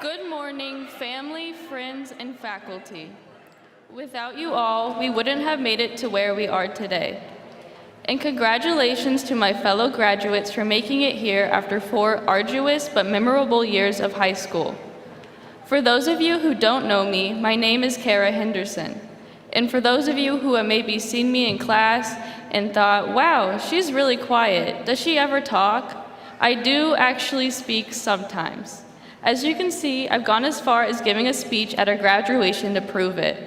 Good morning, family, friends, and faculty. Without you all, we wouldn't have made it to where we are today. And congratulations to my fellow graduates for making it here after 4 arduous but memorable years of high school. For those of you who don't know me, my name is Kara Henderson. And for those of you who have maybe seen me in class and thought, wow, she's really quiet, does she ever talk? I do actually speak sometimes. As you can see, I've gone as far as giving a speech at our graduation to prove it.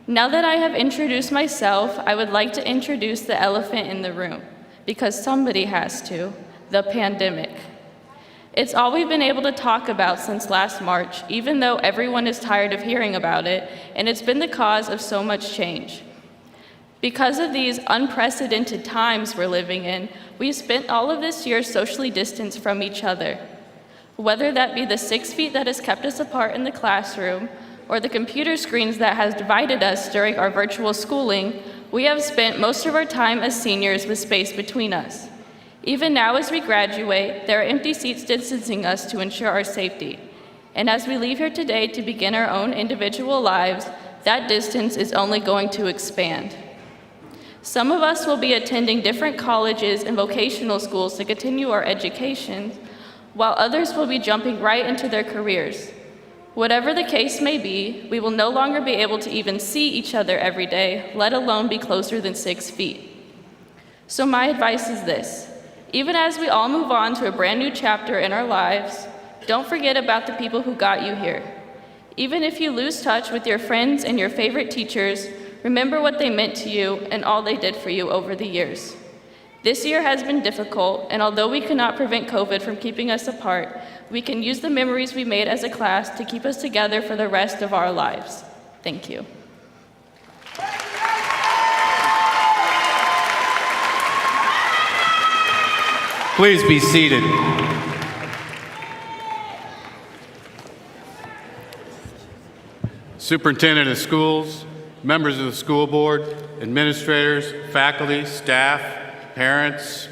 Now that I have introduced myself, I would like to introduce the elephant in the room, because somebody has to, the pandemic. It's all we've been able to talk about since last March, even though everyone is tired of hearing about it, and it's been the cause of so much change. Because of these unprecedented times we're living in, we've spent all of this year socially distanced from each other. Whether that be the 6 feet that has kept us apart in the classroom, or the computer screens that has divided us during our virtual schooling, we have spent most of our time as seniors with space between us. Even now as we graduate, there are empty seats distancing us to ensure our safety. And as we leave here today to begin our own individual lives, that distance is only going to expand. Some of us will be attending different colleges and vocational schools to continue our education, while others will be jumping right into their careers. Whatever the case may be, we will no longer be able to even see each other every day, let alone be closer than 6 feet. So my advice is this: even as we all move on to a brand new chapter in our lives, don't forget about the people who got you here. Even if you lose touch with your friends and your favorite teachers, remember what they meant to you and all they did for you over the years. This year has been difficult, and although we cannot prevent COVID from keeping us apart, we can use the memories we made as a class to keep us together for the rest of our lives. Thank you. Please be seated. Superintendent of schools, members of the school board, administrators, faculty, staff, parents,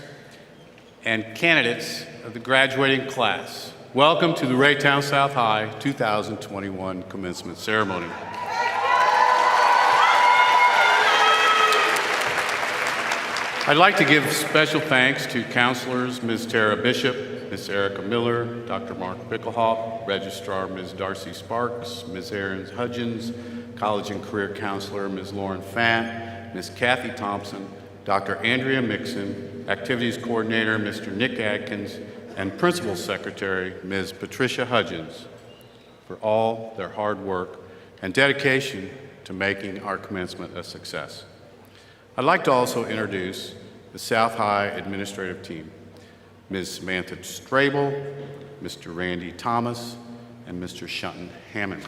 and candidates of the graduating class. Welcome to the Raytown South High 2021 commencement ceremony. I'd like to give special thanks to counselors Ms. Tara Bishop, Ms. Erica Miller, Dr. Mark Bickelhoff, Registrar Ms. Darcy Sparks, Ms. Erin Hudgens, College and Career Counselor Ms. Lauren Fant, Ms. Kathy Thompson, Dr. Andrea Mixon, Activities Coordinator Mr. Nick Adkins, and Principal Secretary Ms. Patricia Hudgens for all their hard work and dedication to making our commencement a success. I'd like to also introduce the South High administrative team, Ms. Samantha Strabel, Mr. Randy Thomas, and Mr. Shunton Hammond.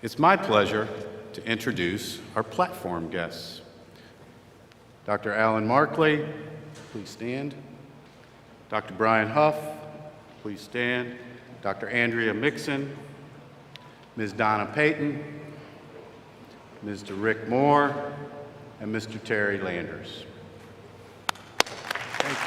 It's my pleasure to introduce our platform guests. Dr. Alan Markley, please stand. Dr. Brian Huff, please stand. Dr. Andrea Mixon, Ms. Donna Payton, Mr. Rick Moore, and Mr. Terry Landers. Thank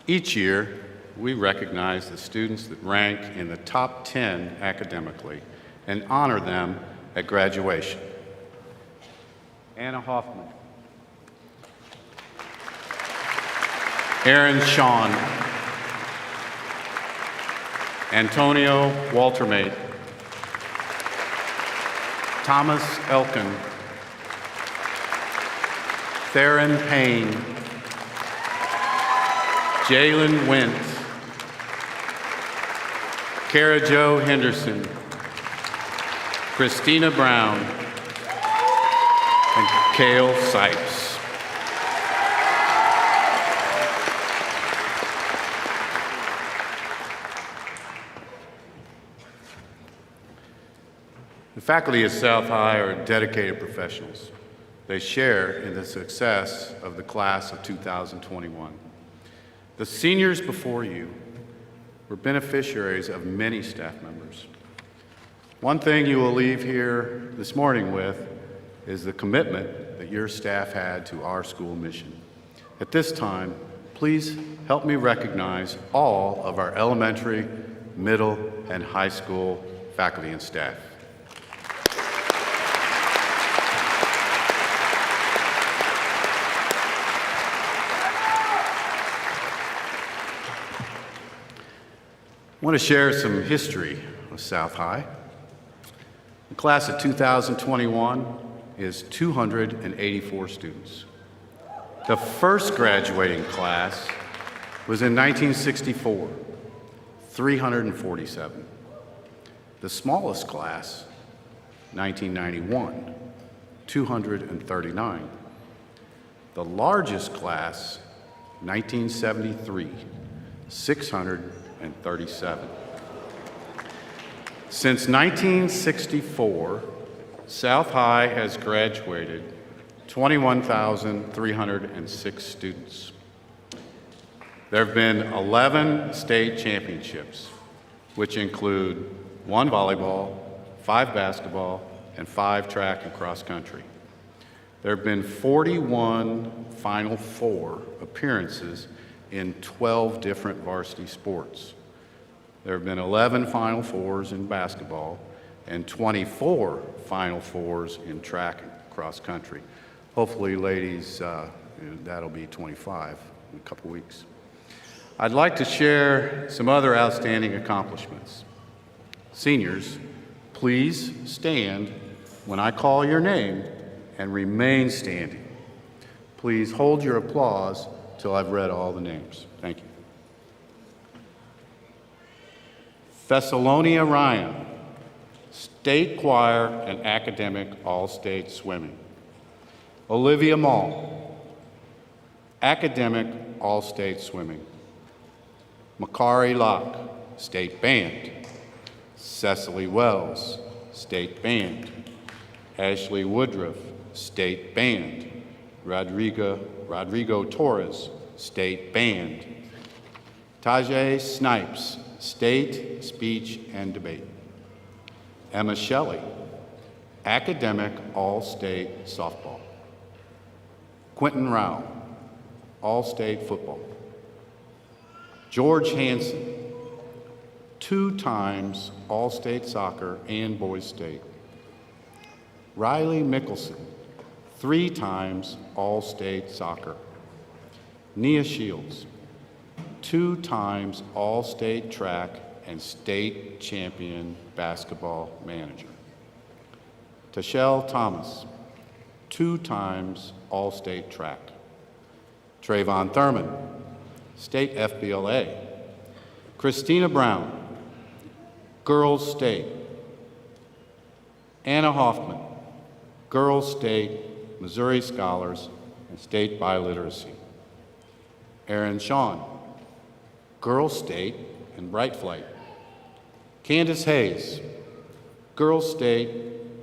you. Each year, we recognize the students that rank in the top 10 academically and honor them at graduation. Anna Hoffman, Aaron Shawn, Antonio Waltermate, Thomas Elkin, Theron Payne, Jalen Wentz, Kara Jo Henderson, Christina Brown, and Cale Sipes. The faculty at South High are dedicated professionals. They share in the success of the class of 2021. The seniors before you were beneficiaries of many staff members. One thing you will leave here this morning with is the commitment that your staff had to our school mission. At this time, please help me recognize all of our elementary, middle, and high school faculty and staff. I want to share some history of South High. The class of 2021 is 284 students. The first graduating class was in 1964, 347. The smallest class, 1991, 239. The largest class, 1973, 637. Since 1964, South High has graduated 21,306 students. There have been 11 state championships, which include 1 volleyball, 5 basketball, and 5 track and cross country. There have been 41 Final Four appearances in 12 different varsity sports. There have been 11 Final Fours in basketball and 24 Final Fours in track and cross country. Hopefully, ladies, that'll be 25 in a couple weeks. I'd like to share some other outstanding accomplishments. Seniors, please stand when I call your name and remain standing. Please hold your applause till I've read all the names. Thank you. Thessalonia Ryan, State Choir and Academic All-State Swimming. Olivia Mall, Academic All-State Swimming. Makari Locke, State Band. Cecily Wells, State Band. Ashley Woodruff, State Band. Rodrigo Torres, State Band. Tajay Snipes, State Speech and Debate. Emma Shelley, Academic All-State Softball. Quentin Rao, All-State Football. George Hansen, 2 times All-State Soccer and Boys State. Riley Mickelson, 3 times All-State Soccer. Nia Shields, 2 times All-State Track and State Champion Basketball Manager. Tashelle Thomas, 2 times All-State Track. Trayvon Thurman, State FBLA. Christina Brown, Girls State. Anna Hoffman, Girls State, Missouri Scholars, and State Biliteracy. Aaron Shawn, Girls State and Bright Flight. Candace Hayes, Girls State,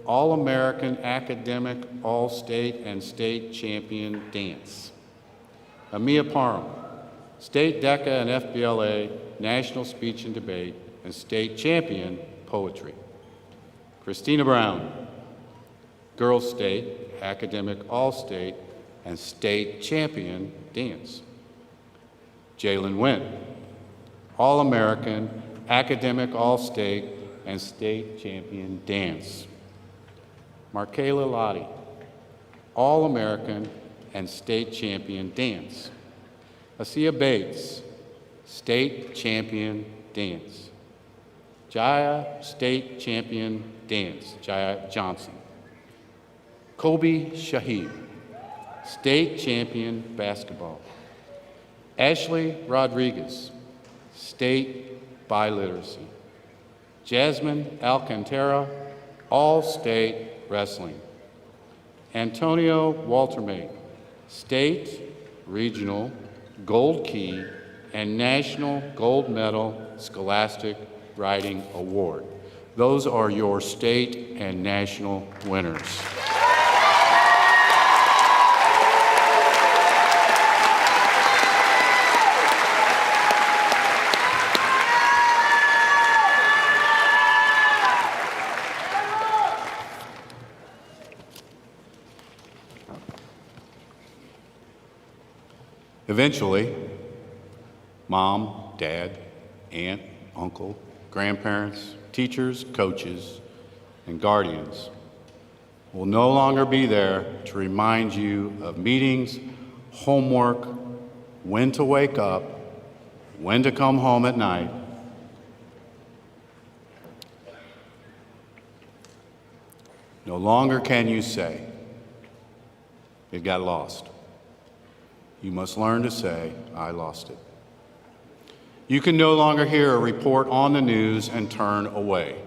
All-American Academic All-State and State Champion Dance. Amia Parham, State DECA and FBLA National Speech and Debate and State Champion Poetry. Christina Brown, Girls State, Academic All-State, and State Champion Dance. Jalen Wynn, All-American, Academic All-State, and State Champion Dance. Markayla Lottie, All-American and State Champion Dance. Asia Bates, State Champion Dance. Jaya, State Champion Dance, Jaya Johnson. Kobe Shahid, State Champion Basketball. Ashley Rodriguez, State Biliteracy. Jasmine Alcantara, All-State Wrestling. Antonio Waltermate, State, Regional, Gold Key, and National Gold Medal Scholastic Writing Award. Those are your state and national winners. Eventually, mom, dad, aunt, uncle, grandparents, teachers, coaches, and guardians will no longer be there to remind you of meetings, homework, when to wake up, when to come home at night. No longer can you say, it got lost. You must learn to say, I lost it. You can no longer hear a report on the news and turn away.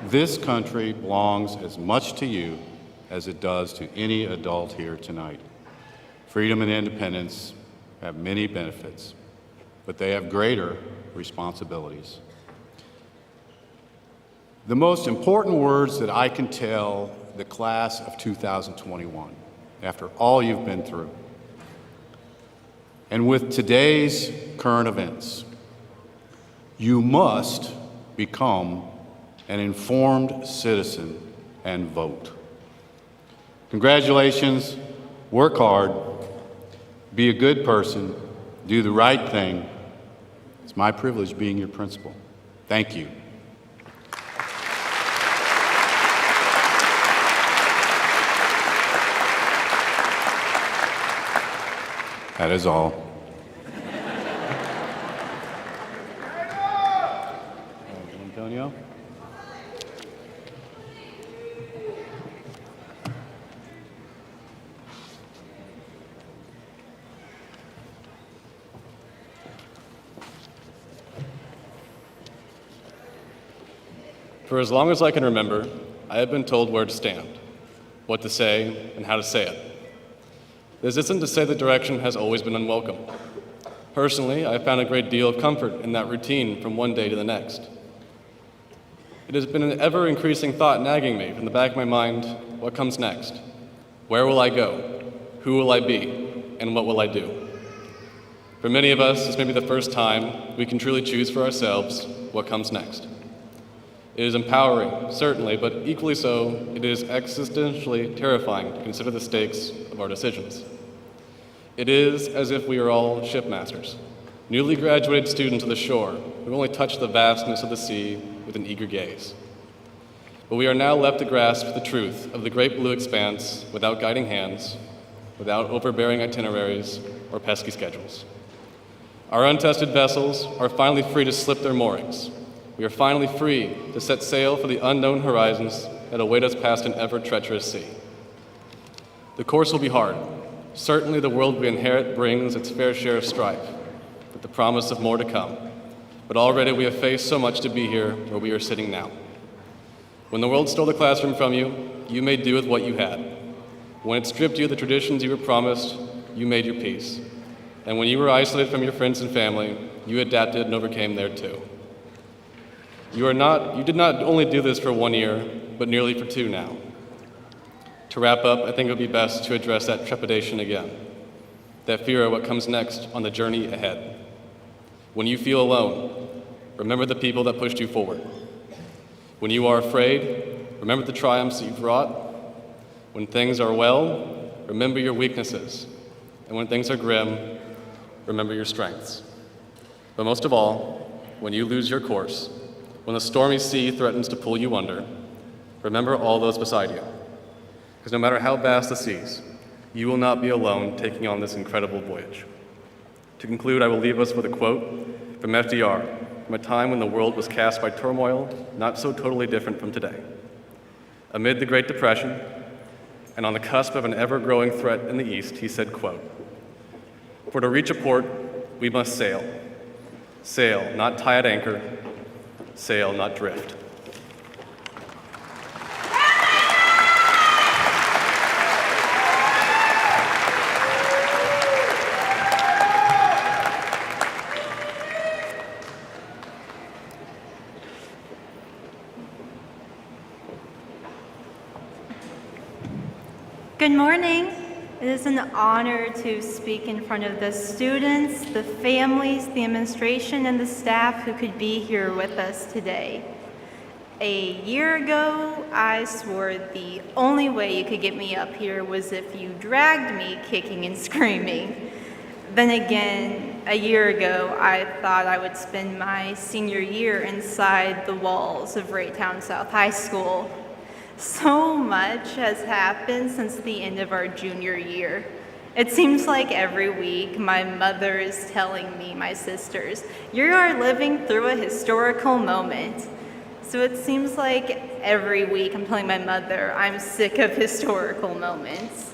This country belongs as much to you as it does to any adult here tonight. Freedom and independence have many benefits, but they have greater responsibilities. The most important words that I can tell the class of 2021, after all you've been through, and with today's current events, you must become an informed citizen and vote. Congratulations, work hard, be a good person, do the right thing. It's my privilege being your principal. Thank you. That is all. For as long as I can remember, I have been told where to stand, what to say, and how to say it. This isn't to say that direction has always been unwelcome. Personally, I have found a great deal of comfort in that routine from one day to the next. It has been an ever-increasing thought nagging me from the back of my mind, what comes next? Where will I go? Who will I be? And what will I do? For many of us, this may be the first time we can truly choose for ourselves what comes next. It is empowering, certainly, but equally so, it is existentially terrifying to consider the stakes of our decisions. It is as if we are all shipmasters, newly graduated students of the shore who only touch the vastness of the sea with an eager gaze. But we are now left to grasp the truth of the great blue expanse without guiding hands, without overbearing itineraries or pesky schedules. Our untested vessels are finally free to slip their moorings. We are finally free to set sail for the unknown horizons that await us past an ever-treacherous sea. The course will be hard. Certainly the world we inherit brings its fair share of strife, with the promise of more to come. But already we have faced so much to be here where we are sitting now. When the world stole the classroom from you, you made do with what you had. When it stripped you of the traditions you were promised, you made your peace. And when you were isolated from your friends and family, you adapted and overcame there too. You did not only do this for 1 year, but nearly for 2 now. To wrap up, I think it would be best to address that trepidation again, that fear of what comes next on the journey ahead. When you feel alone, remember the people that pushed you forward. When you are afraid, remember the triumphs that you've wrought. When things are well, remember your weaknesses. And when things are grim, remember your strengths. But most of all, when you lose your course, when the stormy sea threatens to pull you under, remember all those beside you. Because no matter how vast the seas, you will not be alone taking on this incredible voyage. To conclude, I will leave us with a quote from FDR, from a time when the world was cast by turmoil not so totally different from today. Amid the Great Depression, and on the cusp of an ever-growing threat in the East, he said, quote, "For to reach a port, we must sail. Sail, not tie at anchor. Sail, not drift." Good morning. It is an honor to speak in front of the students, the families, the administration, and the staff who could be here with us today. A year ago, I swore the only way you could get me up here was if you dragged me kicking and screaming. Then again, a year ago, I thought I would spend my senior year inside the walls of Raytown South High School. So much has happened since the end of our junior year. It seems like every week my mother is telling me, my sisters, "You are living through a historical moment." So it seems like every week I'm telling my mother I'm sick of historical moments.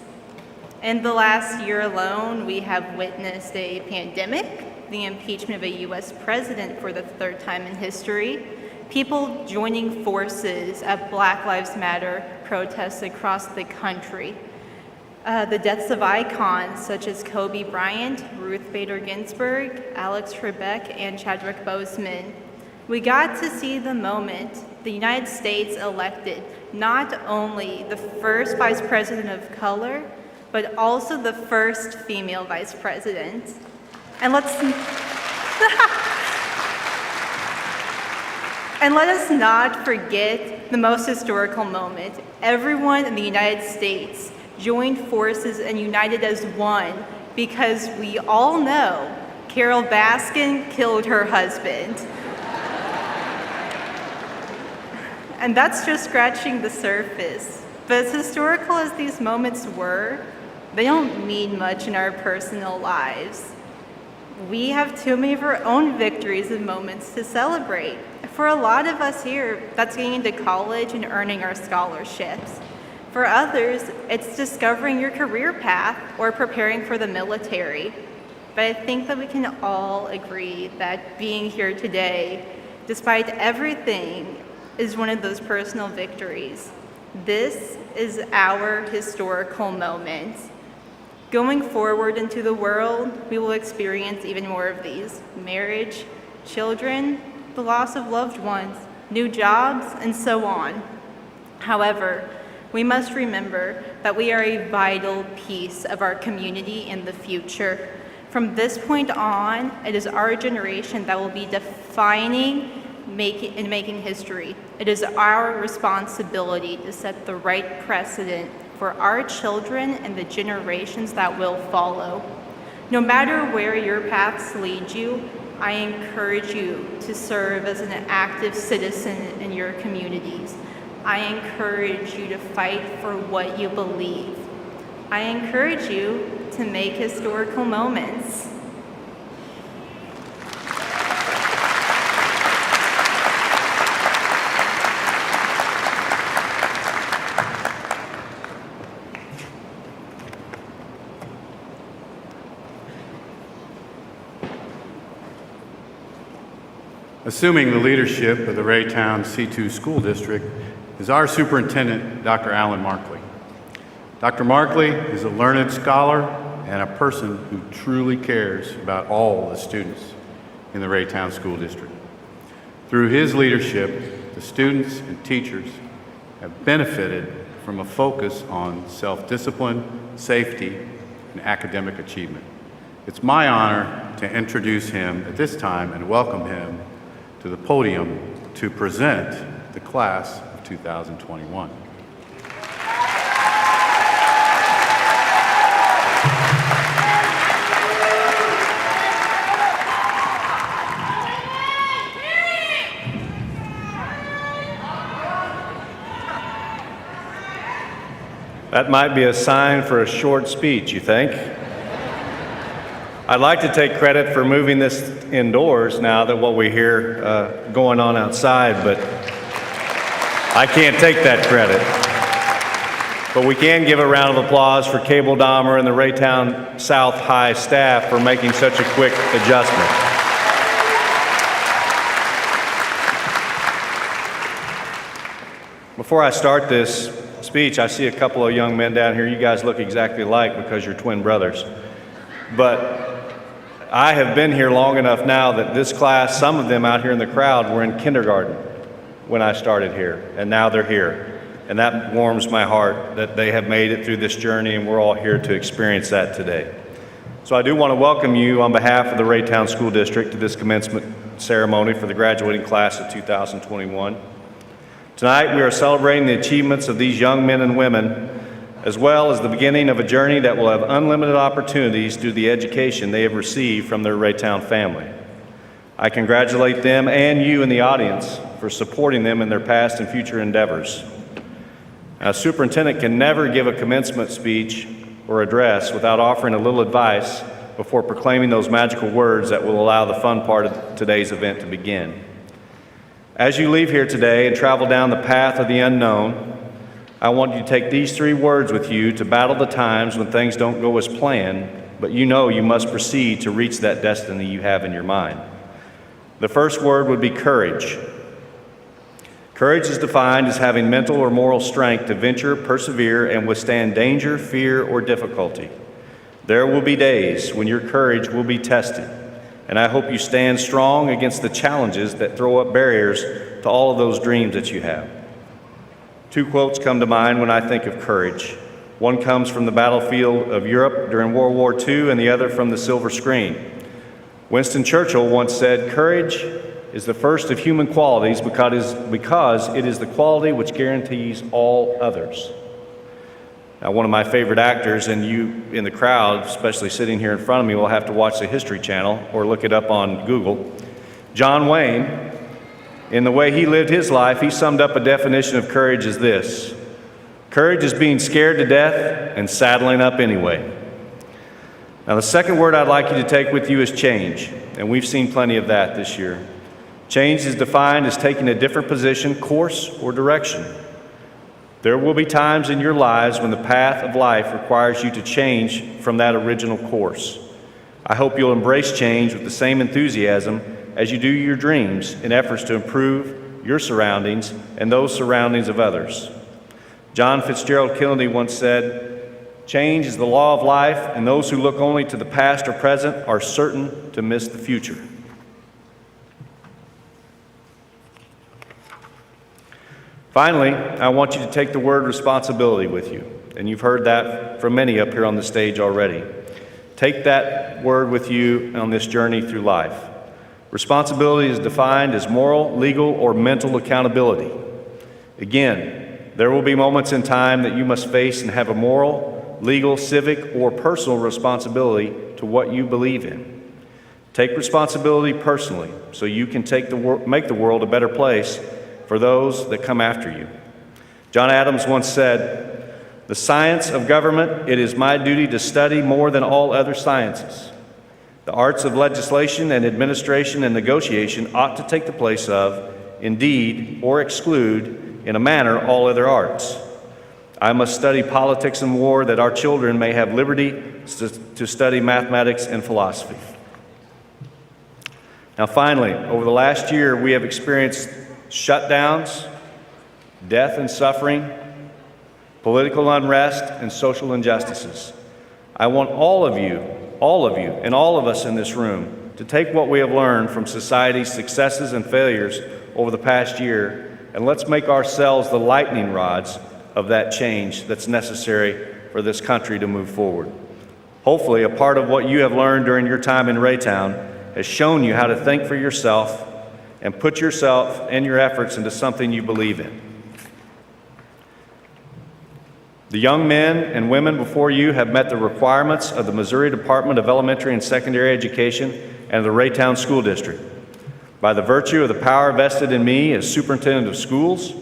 In the last year alone, we have witnessed a pandemic, the impeachment of a U.S. president for the 3rd time in history, people joining forces at Black Lives Matter protests across the country, the deaths of icons such as Kobe Bryant, Ruth Bader Ginsburg, Alex Trebek, and Chadwick Boseman. We got to see the moment the United States elected not only the first vice president of color, but also the first female vice president. And And let us not forget the most historical moment. Everyone in the United States joined forces and united as one because we all know Carol Baskin killed her husband. And that's just scratching the surface. But as historical as these moments were, they don't mean much in our personal lives. We have too many of our own victories and moments to celebrate. For a lot of us here, that's getting into college and earning our scholarships. For others, it's discovering your career path or preparing for the military. But I think that we can all agree that being here today, despite everything, is one of those personal victories. This is our historical moment. Going forward into the world, we will experience even more of these: marriage, children, the loss of loved ones, new jobs, and so on. However, we must remember that we are a vital piece of our community in the future. From this point on, it is our generation that will be defining and making history. It is our responsibility to set the right precedent for our children and the generations that will follow. No matter where your paths lead you, I encourage you to serve as an active citizen in your communities. I encourage you to fight for what you believe. I encourage you to make historical moments. Assuming the leadership of the Raytown C2 School District is our superintendent, Dr. Alan Markley. Dr. Markley is a learned scholar and a person who truly cares about all the students in the Raytown School District. Through his leadership, the students and teachers have benefited from a focus on self-discipline, safety, and academic achievement. It's my honor to introduce him at this time and welcome him to the podium to present the class of 2021. That might be a sign for a short speech, you think? I'd like to take credit for moving this indoors now that what we hear going on outside, but I can't take that credit. But we can give a round of applause for Cable Dahmer and the Raytown South High staff for making such a quick adjustment. Before I start this speech, I see a couple of young men down here. You guys look exactly alike because you're twin brothers. But I have been here long enough now that this class, some of them out here in the crowd, were in kindergarten when I started here, and now they're here. And that warms my heart that they have made it through this journey, and we're all here to experience that today. So I do want to welcome you on behalf of the Raytown School District to this commencement ceremony for the graduating class of 2021. Tonight we are celebrating the achievements of these young men and women, as well as the beginning of a journey that will have unlimited opportunities due to the education they have received from their Raytown family. I congratulate them and you in the audience for supporting them in their past and future endeavors. A superintendent can never give a commencement speech or address without offering a little advice before proclaiming those magical words that will allow the fun part of today's event to begin. As you leave here today and travel down the path of the unknown, I want you to take these 3 words with you to battle the times when things don't go as planned, but you know you must proceed to reach that destiny you have in your mind. The first word would be courage. Courage is defined as having mental or moral strength to venture, persevere, and withstand danger, fear, or difficulty. There will be days when your courage will be tested, and I hope you stand strong against the challenges that throw up barriers to all of those dreams that you have. 2 quotes come to mind when I think of courage. One comes from the battlefield of Europe during World War II, and the other from the silver screen. Winston Churchill once said, "Courage is the first of human qualities because it is the quality which guarantees all others." Now, one of my favorite actors, and you in the crowd, especially sitting here in front of me, will have to watch the History Channel or look it up on Google. John Wayne, in the way he lived his life, he summed up a definition of courage as this: courage is being scared to death and saddling up anyway. Now, the second word I'd like you to take with you is change, and we've seen plenty of that this year. Change is defined as taking a different position, course, or direction. There will be times in your lives when the path of life requires you to change from that original course. I hope you'll embrace change with the same enthusiasm as you do your dreams in efforts to improve your surroundings and those surroundings of others. John Fitzgerald Kennedy once said, "Change is the law of life, and those who look only to the past or present are certain to miss the future." Finally, I want you to take the word responsibility with you, and you've heard that from many up here on the stage already. Take that word with you on this journey through life. Responsibility is defined as moral, legal, or mental accountability. Again, there will be moments in time that you must face and have a moral, legal, civic, or personal responsibility to what you believe in. Take responsibility personally so you can make the world a better place for those that come after you. John Adams once said, "The science of government, it is my duty to study more than all other sciences. The arts of legislation and administration and negotiation ought to take the place of, indeed, or exclude, in a manner, all other arts. I must study politics and war that our children may have liberty to study mathematics and philosophy." Now finally, over the last year, we have experienced shutdowns, death and suffering, political unrest, and social injustices. I want all of you, and all of us in this room to take what we have learned from society's successes and failures over the past year, and let's make ourselves the lightning rods of that change that's necessary for this country to move forward. Hopefully, a part of what you have learned during your time in Raytown has shown you how to think for yourself and put yourself and your efforts into something you believe in. The young men and women before you have met the requirements of the Missouri Department of Elementary and Secondary Education and the Raytown School District. By the virtue of the power vested in me as superintendent of schools,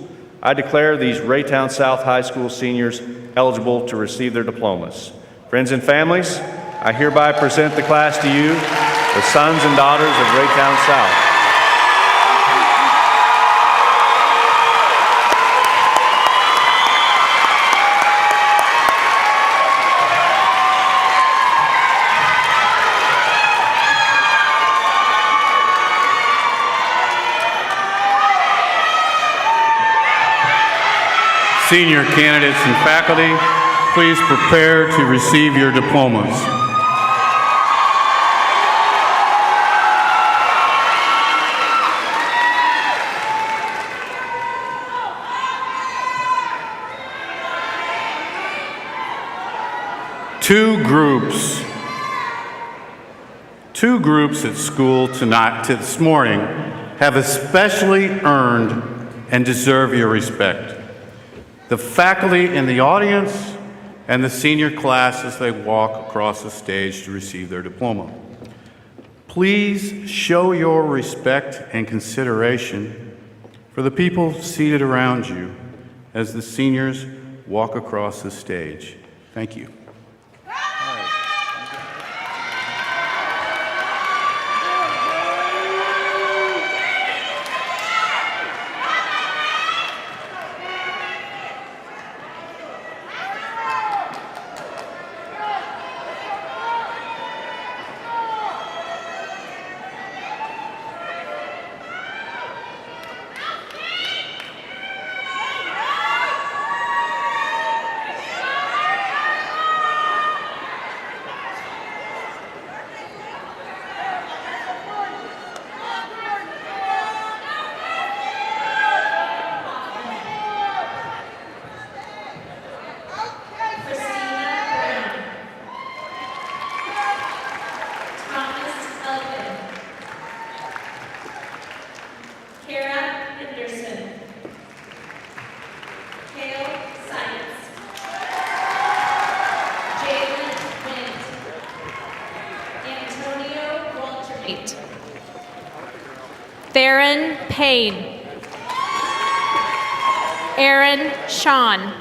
I declare these Raytown South High School seniors eligible to receive their diplomas. Friends and families, I hereby present the class to you, the sons and daughters of Raytown South. Senior candidates and faculty, please prepare to receive your diplomas. Two groups at school this morning have especially earned and deserve your respect. The faculty in the audience and the senior class as they walk across the stage to receive their diploma. Please show your respect and consideration for the people seated around you as the seniors walk across the stage. Thank you. Theron Payne. Aaron Sean.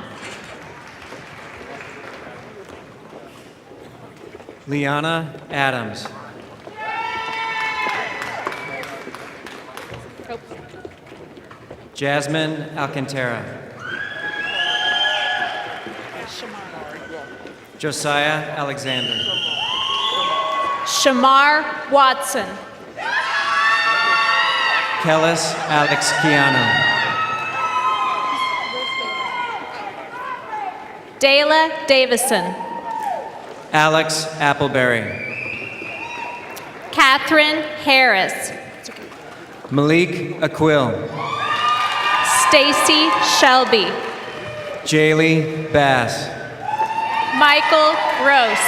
Liana Adams. Jasmine Alcantara. Josiah Alexander. Shamar Watson. Kellis Alex Keanu. Dayla Davison. Alex Appleberry. Catherine Harris. Malik Aquil. Stacy Shelby. Jaylee Bass. Michael Gross.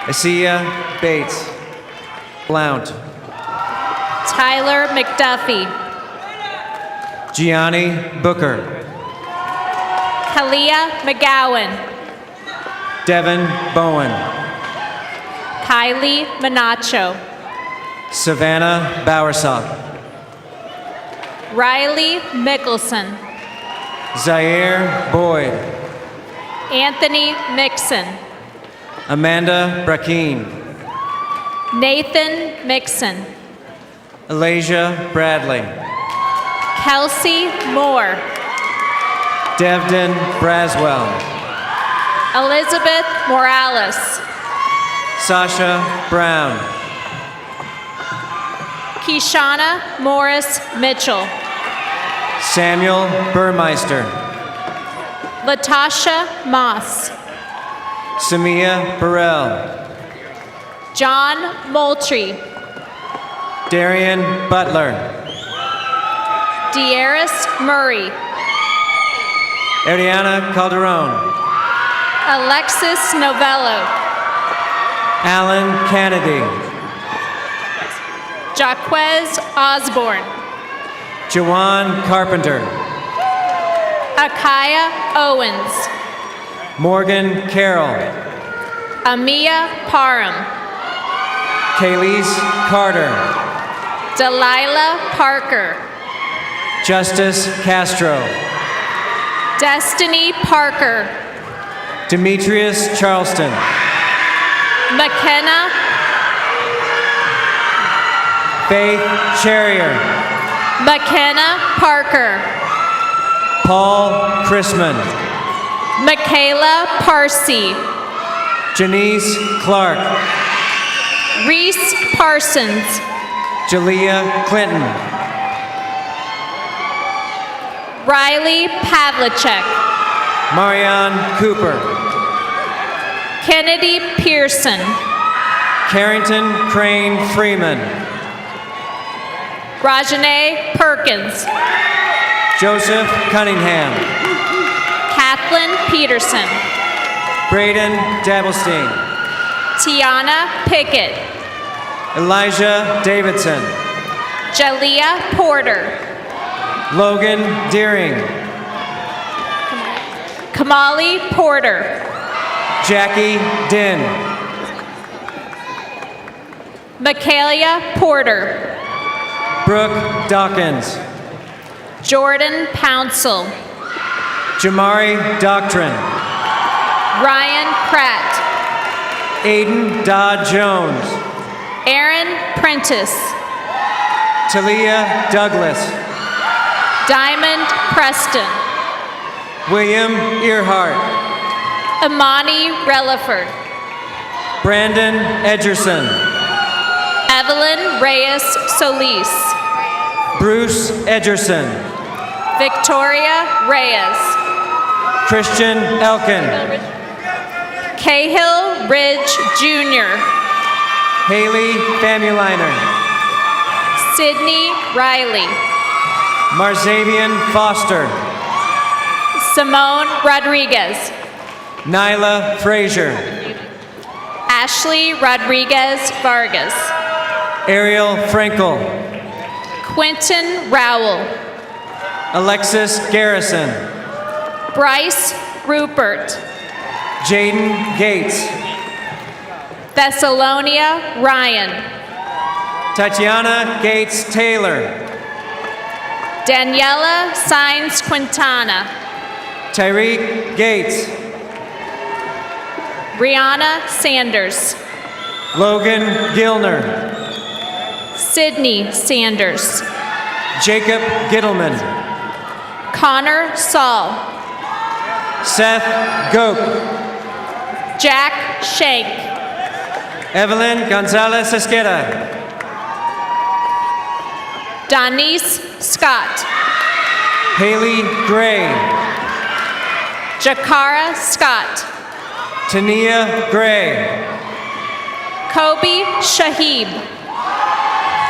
Asia Bates. Blount. Tyler McDuffie. Gianni Booker. Kalia McGowan. Devin Bowen. Kylie Manacho. Savannah Bowersock. Riley Mickelson. Zaire Boyd. Anthony Mixon. Amanda Brackeen. Nathan Mixon. Alasia Bradley. Kelsey Moore. Devden Braswell. Elizabeth Morales. Sasha Brown. Keshana Morris Mitchell. Samuel Burmeister. Latasha Moss. Samia Burrell. John Moultrie. Darian Butler. Dieris Murray. Ariana Calderon. Alexis Novello. Alan Kennedy. Jaquez Osborne. Jawan Carpenter. Akaya Owens. Morgan Carroll. Amia Parham. Kayleese Carter. Delilah Parker. Justice Castro. Destiny Parker. Demetrius Charleston. Makenna. Faith Cherrier. Makenna Parker. Paul Chrisman. Michaela Parsi. Janese Clark. Reese Parsons. Jalea Clinton. Riley Pavlicek. Marianne Cooper. Kennedy Pearson. Carrington Crane Freeman. Rajane Perkins. Joseph Cunningham. Kathleen Peterson. Braden Dabblestein. Tiana Pickett. Elijah Davidson. Jalea Porter. Logan Deering. Kamali Porter. Jackie Din. Michaelia Porter. Brooke Dawkins. Jordan Pouncil. Jamari Doctrine. Ryan Pratt. Aiden Dodd Jones. Aaron Prentice. Talia Douglas. Diamond Preston. William Earhart. Imani Relaford. Brandon Edgerson. Evelyn Reyes Solis. Bruce Edgerson. Victoria Reyes. Christian Elkin. Cahill Ridge Jr. Haley Famuliner. Sydney Riley. Marzavian Foster. Simone Rodriguez. Nyla Frazier. Ashley Rodriguez Vargas. Ariel Frankel. Quentin Rowell. Alexis Garrison. Bryce Rupert. Jaden Gates. Thessalonia Ryan. Tatiana Gates Taylor. Daniela Sainz Quintana. Tyrik Gates. Brianna Sanders. Logan Gilner. Sydney Sanders. Jacob Gittleman. Connor Saul. Seth Gope. Jack Shank. Evelyn Gonzalez Esqueda. Janese Scott. Haley Gray. Jakara Scott. Tania Gray. Kobe Shahib.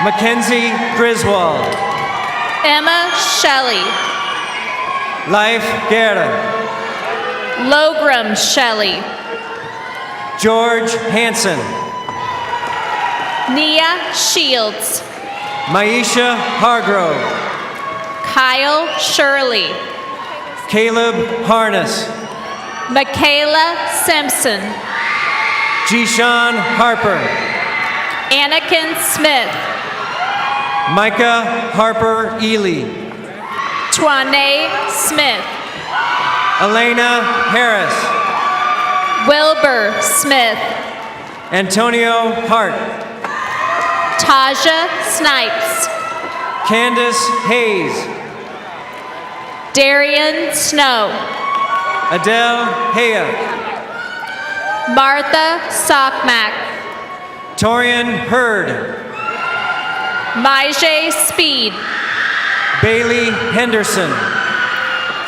Mackenzie Griswold. Emma Shelley. Life Guerra. Logram Shelley. George Hanson. Nia Shields. Maisha Hargrove. Kyle Shirley. Caleb Harness. Michaela Simpson. Jishan Harper. Anakin Smith. Micah Harper Ely. Twane Smith. Elena Harris. Wilbur Smith. Antonio Hart. Taja Snipes. Candace Hayes. Darian Snow. Adele Haya. Martha Sockmack. Torian Hurd. Maije Speed. Bailey Henderson.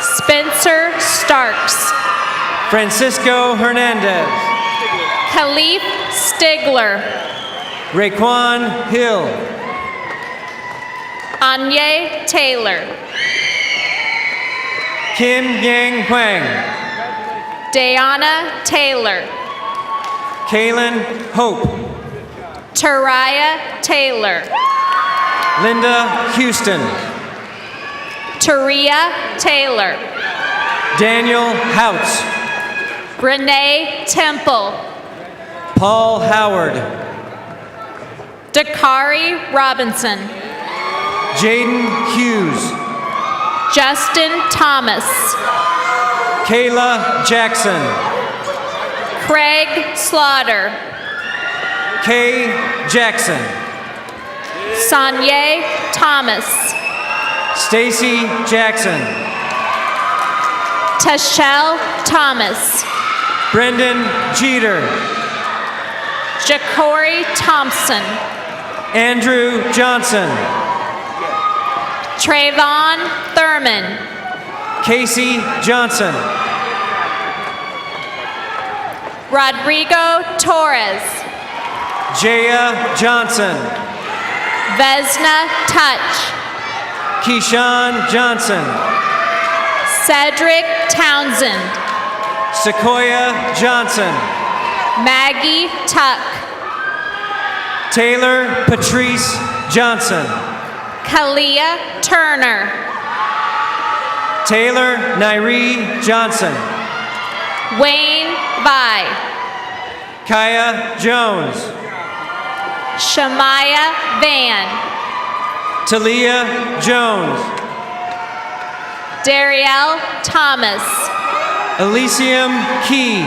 Spencer Starks. Francisco Hernandez. Khalif Stigler. Raekwon Hill. Anye Taylor. Kim Yang Huang. Dayana Taylor. Kaylin Hope. Tariah Taylor. Linda Houston. Taria Taylor. Daniel Houts. Renee Temple. Paul Howard. Dakari Robinson. Jaden Hughes. Justin Thomas. Kayla Jackson. Craig Slaughter. Kay Jackson. Sanye Thomas. Stacy Jackson. Tashelle Thomas. Brendan Jeter. Jacory Thompson. Andrew Johnson. Trayvon Thurman. Casey Johnson. Rodrigo Torres. Jaya Johnson. Vesna Touch. Keyshawn Johnson. Cedric Townsend. Sequoia Johnson. Maggie Tuck. Taylor Patrice Johnson. Kalia Turner. Taylor Nyree Johnson. Wayne Vi. Kaya Jones. Shamaya Van. Talia Jones. Darielle Thomas. Elysium Key.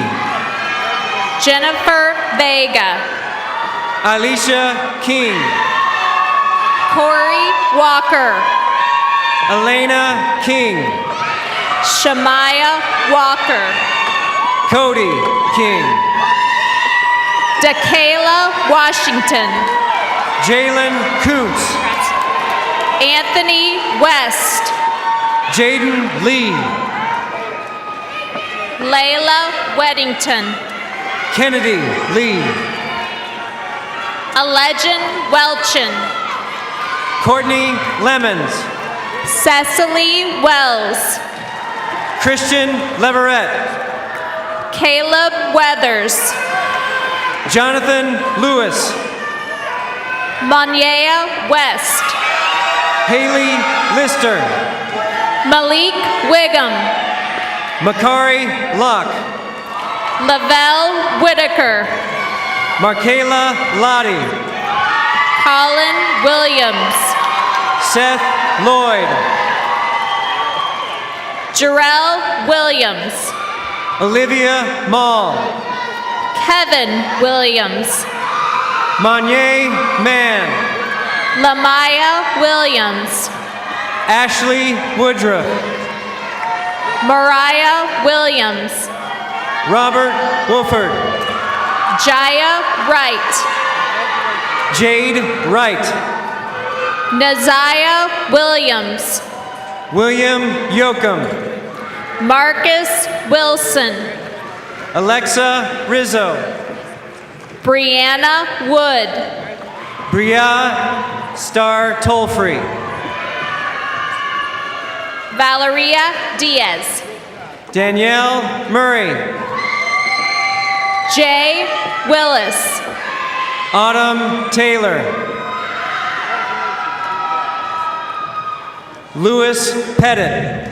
Jennyfer Vega. Alicia King. Corey Walker. Elena King. Shamaya Walker. Cody King. Dakayla Washington. Jalen Koontz. Anthony West. Jaden Lee. Layla Weddington. Kennedy Lee. Allegan Welchin. Courtney Lemons. Cecily Wells. Christian Leverett. Caleb Weathers. Jonathan Lewis. Monyea West. Haley Lister. Malik Wiggum. Makari Locke. Lavelle Whitaker. Markayla Lottie. Colin Williams. Seth Lloyd. Jarrell Williams. Olivia Mall. Kevin Williams. Monye Mann. Lamaya Williams. Ashley Woodruff. Mariah Williams. Robert Wolford. Jaya Wright. Jade Wright. Naziah Williams. William Yoakum. Marcus Wilson. Alexa Rizzo. Breanna Wood. Bria Star Tollfree. Valeria Diaz. Danielle Murray. Jay Willis. Autumn Taylor. Louis Pettit.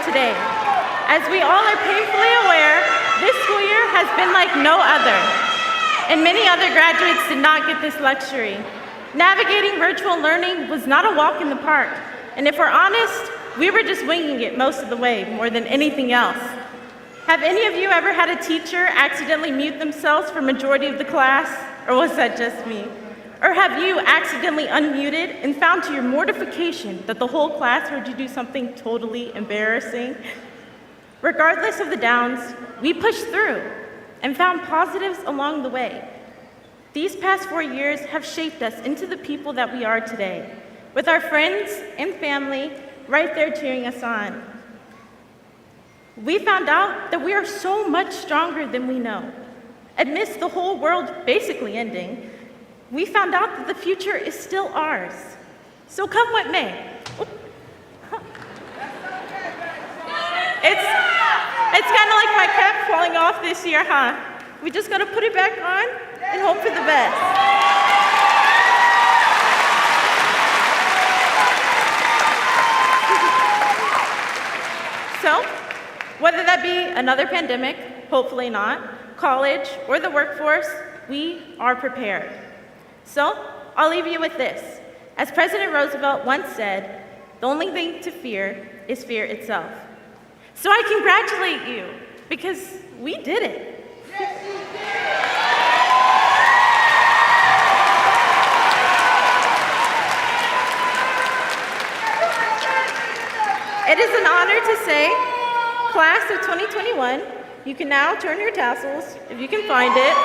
Today. As we all are painfully aware, this school year has been like no other, and many other graduates did not get this luxury. Navigating virtual learning was not a walk in the park, and if we're honest, we were just winging it most of the way, more than anything else. Have any of you ever had a teacher accidentally mute themselves for majority of the class, or was that just me? Or have you accidentally unmuted and found to your mortification that the whole class heard you do something totally embarrassing? Regardless of the downs, we pushed through and found positives along the way. These past 4 years have shaped us into the people that we are today, with our friends and family right there cheering us on. We found out that we are so much stronger than we know. Amidst the whole world basically ending, we found out that the future is still ours. So come what may. It's kind of like my cap falling off this year, huh? We just gotta put it back on and hope for the best. So, whether that be another pandemic, hopefully not, college, or the workforce, we are prepared. So, I'll leave you with this. As President Roosevelt once said, the only thing to fear is fear itself. So I congratulate you, because we did it. Yes, you did! It is an honor to say, class of 2021, you can now turn your tassels, if you can find it.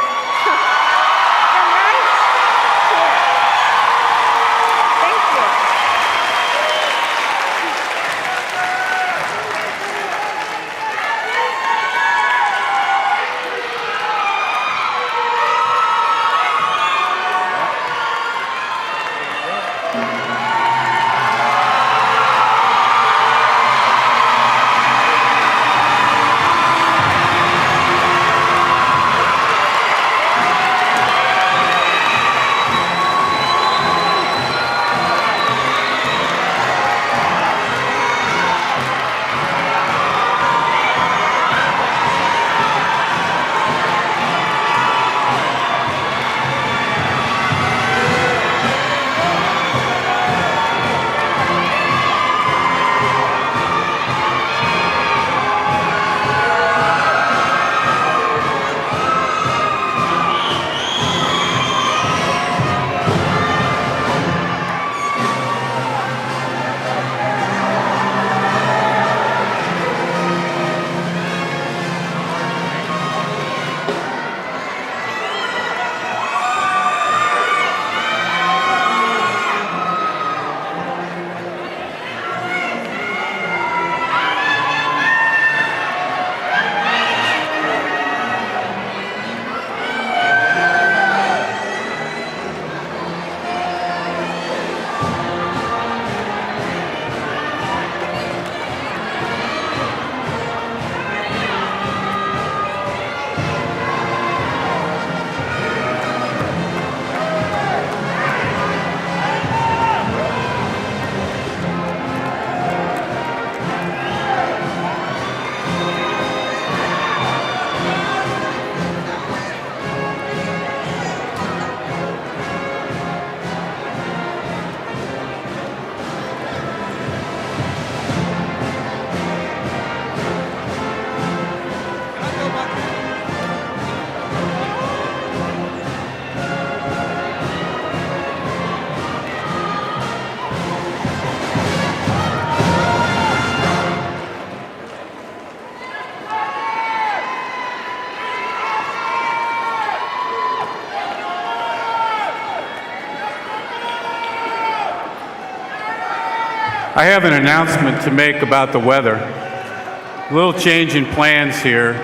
I have an announcement to make about the weather. A little change in plans here.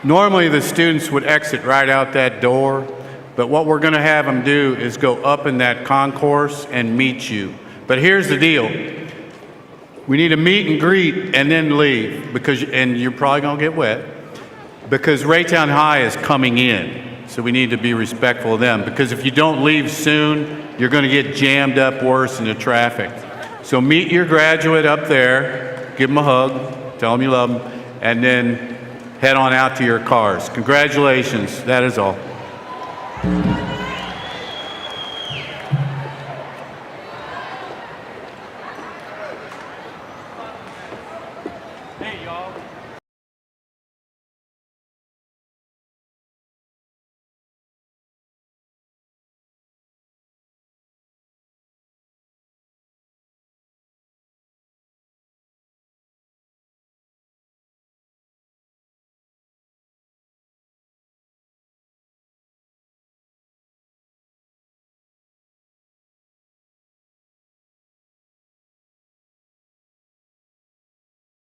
Normally the students would exit right out that door, but what we're going to have them do is go up in that concourse and meet you. But here's the deal. We need a meet and greet and then leave, and you're probably going to get wet, because Raytown High is coming in. So we need to be respectful of them, because if you don't leave soon, you're going to get jammed up worse in the traffic. So meet your graduate up there, give them a hug, tell them you love them, and then head on out to your cars. Congratulations, that is all.